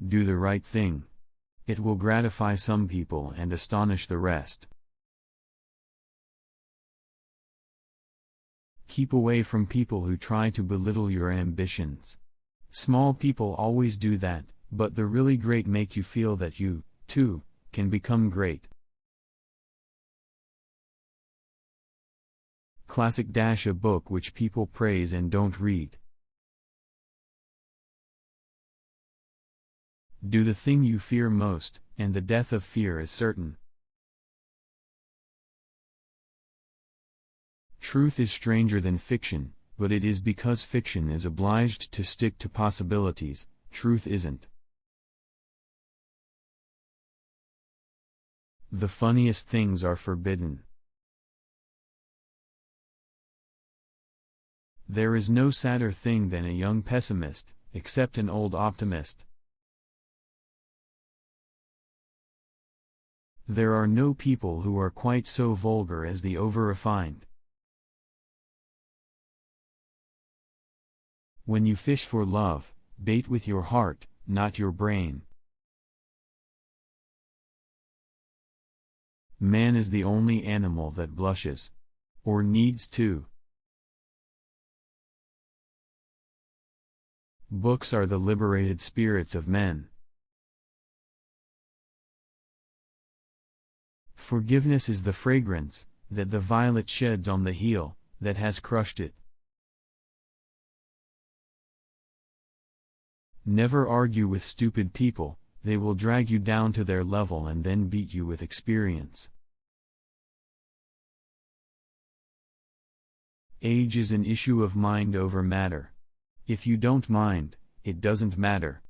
Do the right thing. It will gratify some people and astonish the rest. Keep away from people who try to belittle your ambitions. Small people always do that, but the really great make you feel that you, too, can become great. Classic - a book which people praise and don't read. Do the thing you fear most, and the death of fear is certain. Truth is stranger than fiction, but it is because fiction is obliged to stick to possibilities, truth isn't. The funniest things are forbidden. There is no sadder thing than a young pessimist, except an old optimist. There are no people who are quite so vulgar as the over-refined. When you fish for love, bait with your heart, not your brain. Man is the only animal that blushes. Or needs to. Books are the liberated spirits of men. Forgiveness is the fragrance that the violet sheds on the heel that has crushed it. Never argue with stupid people, they will drag you down to their level and then beat you with experience. Age is an issue of mind over matter. If you don't mind, it doesn't matter.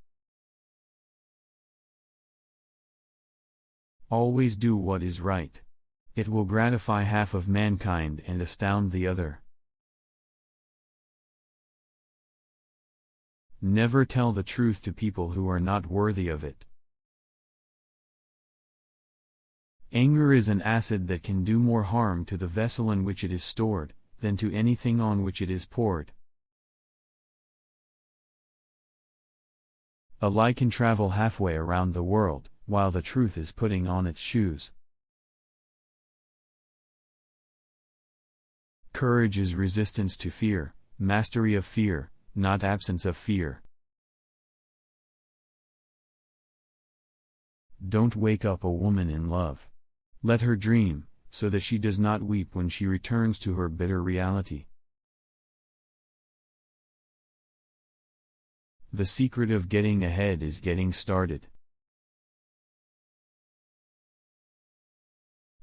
Always do what is right. It will gratify half of mankind and astound the other. Never tell the truth to people who are not worthy of it. Anger is an acid that can do more harm to the vessel in which it is stored, than to anything on which it is poured. A lie can travel halfway around the world, while the truth is putting on its shoes. Courage is resistance to fear, mastery of fear, not absence of fear. Don't wake up a woman in love. Let her dream, so that she does not weep when she returns to her bitter reality. The secret of getting ahead is getting started.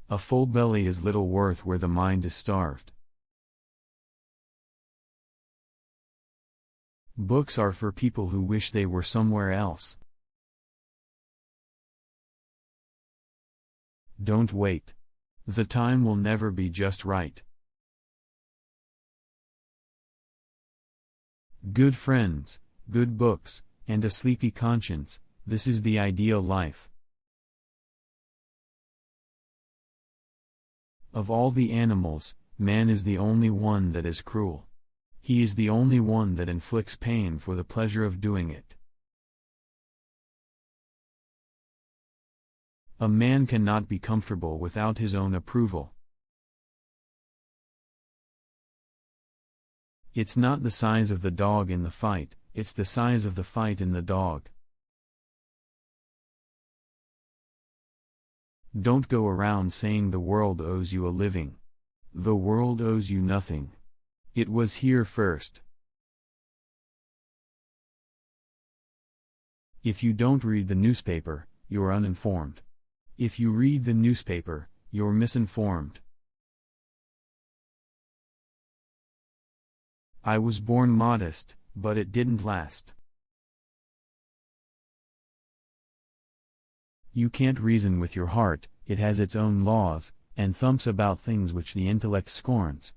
A full belly is little worth where the mind is starved. Books are for people who wish they were somewhere else. Don't wait. The time will never be just right. Good friends, good books, and a sleepy conscience, this is the ideal life. Of all the animals, man is the only one that is cruel. He is the only one that inflicts pain for the pleasure of doing it. A man cannot be comfortable without his own approval. It's not the size of the dog in the fight, it's the size of the fight in the dog. Don't go around saying the world owes you a living. The world owes you nothing. It was here first. If you don't read the newspaper, you're uninformed. If you read the newspaper, you're misinformed. I was born modest, but it didn't last. You can't reason with your heart, it has its own laws, and thumps about things which the intellect scorns.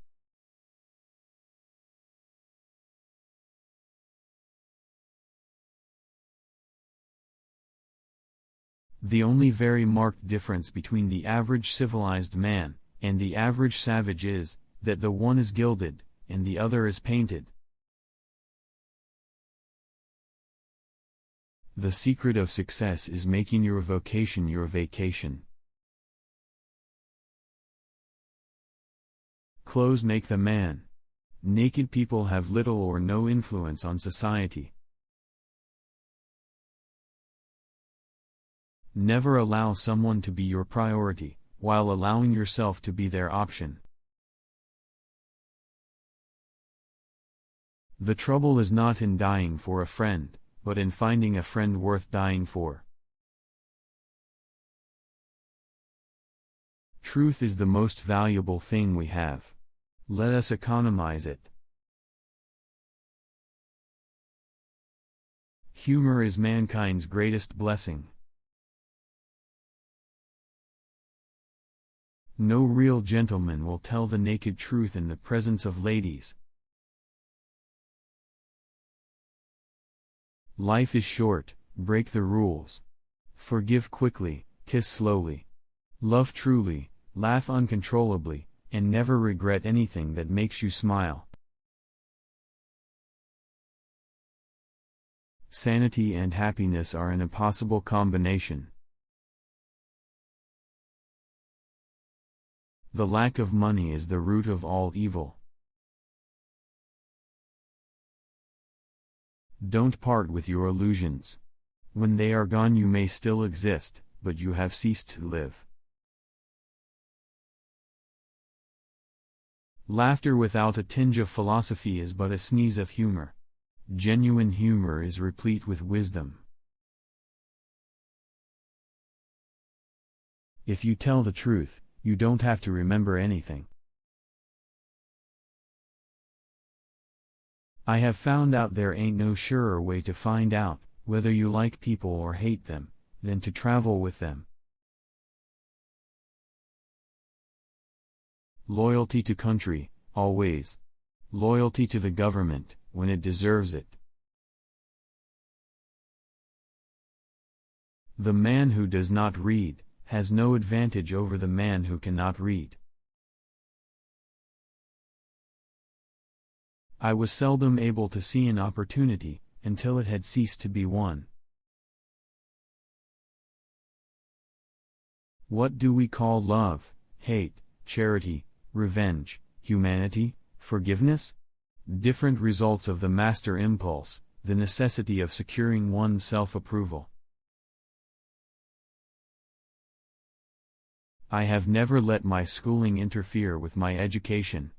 The only very marked difference between the average civilized man and the average savage is that the one is gilded, and the other is painted. The secret of success is making your vocation your vacation. Clothes make the man. Naked people have little or no influence on society. Never allow someone to be your priority, while allowing yourself to be their option. The trouble is not in dying for a friend, but in finding a friend worth dying for. Truth is the most valuable thing we have. Let us economize it. Humor is mankind's greatest blessing. No real gentleman will tell the naked truth in the presence of ladies. Life is short, break the rules. Forgive quickly, kiss slowly. Love truly, laugh uncontrollably, and never regret anything that makes you smile. Sanity and happiness are an impossible combination. The lack of money is the root of all evil. Don't part with your illusions. When they are gone you may still exist, but you have ceased to live. Laughter without a tinge of philosophy is but a sneeze of humor. Genuine humor is replete with wisdom. If you tell the truth, you don't have to remember anything. I have found out there ain't no surer way to find out whether you like people or hate them than to travel with them. Loyalty to country, always. Loyalty to the government, when it deserves it. The man who does not read has no advantage over the man who cannot read. I was seldom able to see an opportunity, until it had ceased to be one. What do we call love, hate, charity, revenge, humanity, forgiveness? Different results of the master impulse, the necessity of securing one's self-approval. I have never let my schooling interfere with my education.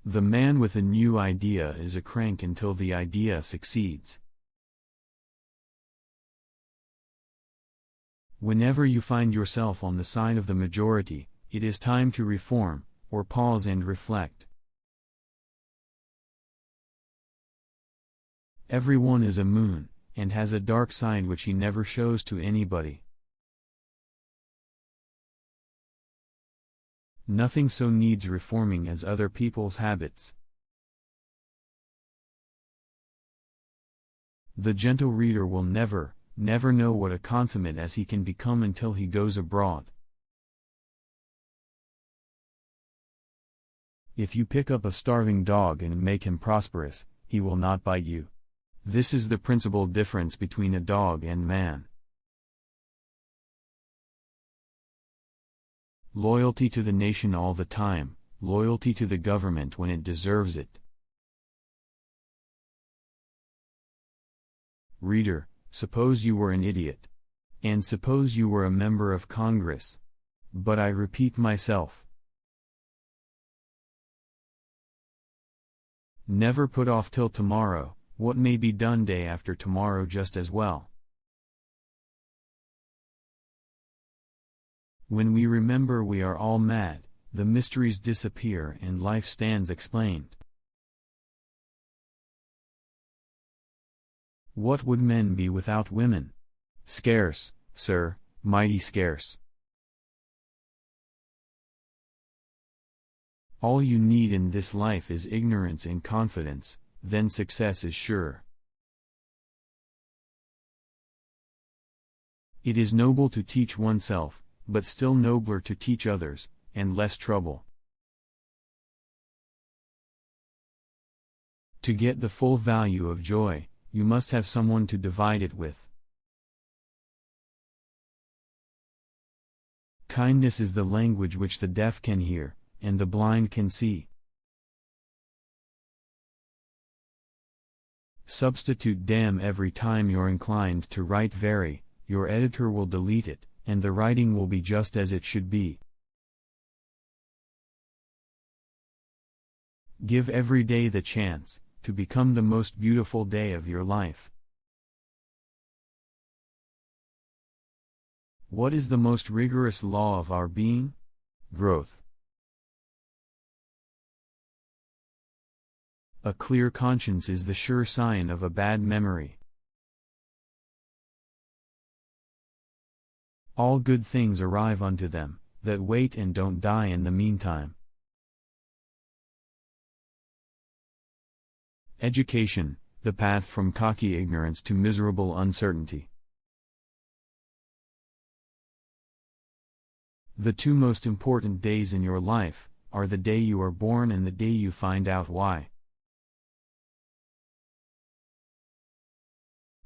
The man with a new idea is a crank until the idea succeeds. Whenever you find yourself on the side of the majority, it is time to reform, or pause and reflect. Everyone is a moon, and has a dark side which he never shows to anybody. Nothing so needs reforming as other people's habits. The gentle reader will never know what a consummate as he can become until he goes abroad. If you pick up a starving dog and make him prosperous, he will not bite you. This is the principal difference between a dog and man. Loyalty to the nation all the time, loyalty to the government when it deserves it. Reader, suppose you were an idiot. And suppose you were a member of Congress. But I repeat myself. Never put off till tomorrow what may be done day after tomorrow just as well. When we remember we are all mad, the mysteries disappear and life stands explained. What would men be without women? Scarce, sir, mighty scarce. All you need in this life is ignorance and confidence, then success is sure. It is noble to teach oneself, but still nobler to teach others, and less trouble. To get the full value of joy, you must have someone to divide it with. Kindness is the language which the deaf can hear, and the blind can see. Substitute damn every time you're inclined to write very, your editor will delete it, and the writing will be just as it should be. Give every day the chance to become the most beautiful day of your life. What is the most rigorous law of our being? Growth. A clear conscience is the sure sign of a bad memory. All good things arrive unto them that wait and don't die in the meantime. Education, the path from cocky ignorance to miserable uncertainty. The two most important days in your life are the day you are born and the day you find out why.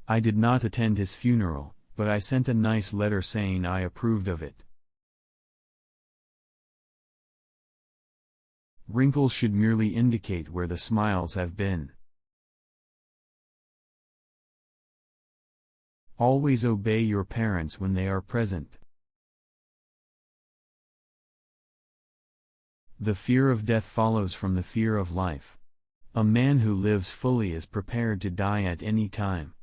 I did not attend his funeral, but I sent a nice letter saying I approved of it. Wrinkles should merely indicate where the smiles have been. Always obey your parents when they are present. The fear of death follows from the fear of life. A man who lives fully is prepared to die at any time.